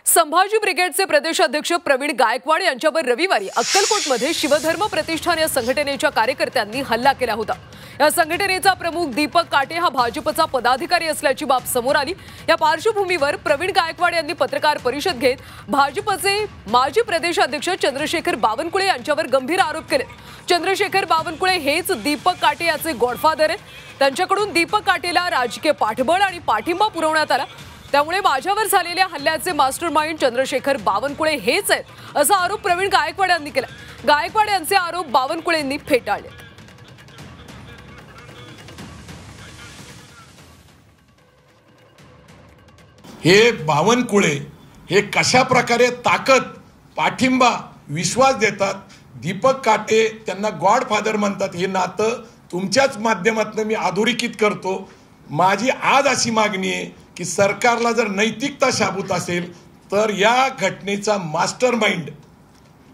संभाजी ब्रिगेडचे प्रदेशाध्यक्ष प्रवीण गायकवाड यांच्यावर रविवारी अक्कलकोटमध्ये शिवधर्म प्रतिष्ठान या संघटनेच्या कार्यकर्त्यांनी हल्ला केला होता। या संघटनेचा प्रमुख दीपक काटे हा भाजपचा पदाधिकारी असल्याची बाब समोर आली। या पार्श्वभूमीवर प्रवीण गायकवाड यांनी पत्रकार परिषद घेत भाजपचे माजी प्रदेशाध्यक्ष चंद्रशेखर बावनकुळे यांच्यावर गंभीर आरोप केले। चंद्रशेखर बावनकुळे हेच दीपक काटे याचे गॉडफादर आहेत। त्यांच्याकडून दीपक काटेला राजकीय पाठबळ आणि पाठिंबा पुरवण्यात आला। त्यामुळे माझ्यावर झालेल्या हल्ल्याचे मास्टरमाइंड चंद्रशेखर बावनकुळे हेच आहेत असा आरोप प्रवीण गायकवाड यांनी केला। गायकवाड यांचे आरोप बावनकुळेंनी फेटाळले। हे बावनकुळे हे कशा प्रकारे ताकद पाठिंबा विश्वास देतात, दीपक काटे त्यांना गॉडफादर म्हणतात, हे नातं तुमच्याच माध्यमातून मी अधोरेखित करतो। माझी आज अशी मागणी आहे की सरकारला जर नैतिकता शाबूत असेल तर या घटनेचा मास्टरमाइंड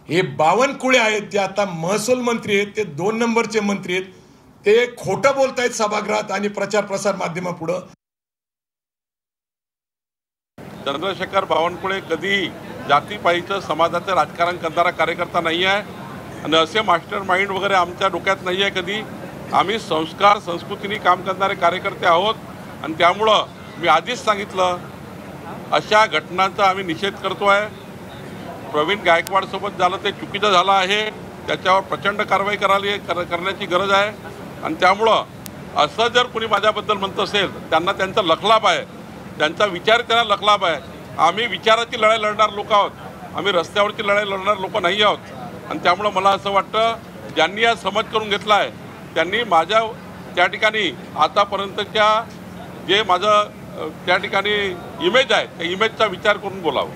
हे बावनकुळे आहेत। ते आता महसूल मंत्री आहेत, ते 2 नंबरचे मंत्री आहेत, ते खोटं बोलतायत सभागृहात आणि प्रचार प्रसार माध्यमापुढे। चंद्रशेखर बावनकुळे कधी जातीपायीचं समाजाचं राजकारण करणारा कार्यकर्ता नाही आहे आणि असे मास्टरमाइंड वगैरे आमच्या डोक्यात नाही आहे कधी। आम्ही संस्कार संस्कृतीने काम करणारे कार्यकर्ते आहोत आणि त्यामुळं मी आधीच सांगितलं अशा घटनांचा आम्ही निषेध करतो आहे। प्रवीण गायकवाडसोबत झालं ते चुकीचं झालं आहे, त्याच्यावर प्रचंड कारवाई करण्याची गरज आहे आणि त्यामुळं असं जर कोणी माझ्याबद्दल म्हणत असेल त्यांना त्यांचा लखलाभ आहे, त्यांचा विचार त्यांना लखलाभ आहे। आम्ही विचाराची लढाई लढणार लोक आहोत, आम्ही रस्त्यावरची लढाई लढणार लोक नाही आहोत आणि त्यामुळं मला असं वाटतं ज्यांनी हा समज करून घेतला आहे त्यांनी माझ्या त्या ठिकाणी आतापर्यंतच्या जे माझं त्या ठिकाणी इमेज आहे त्या इमेजचा विचार करून बोलावं।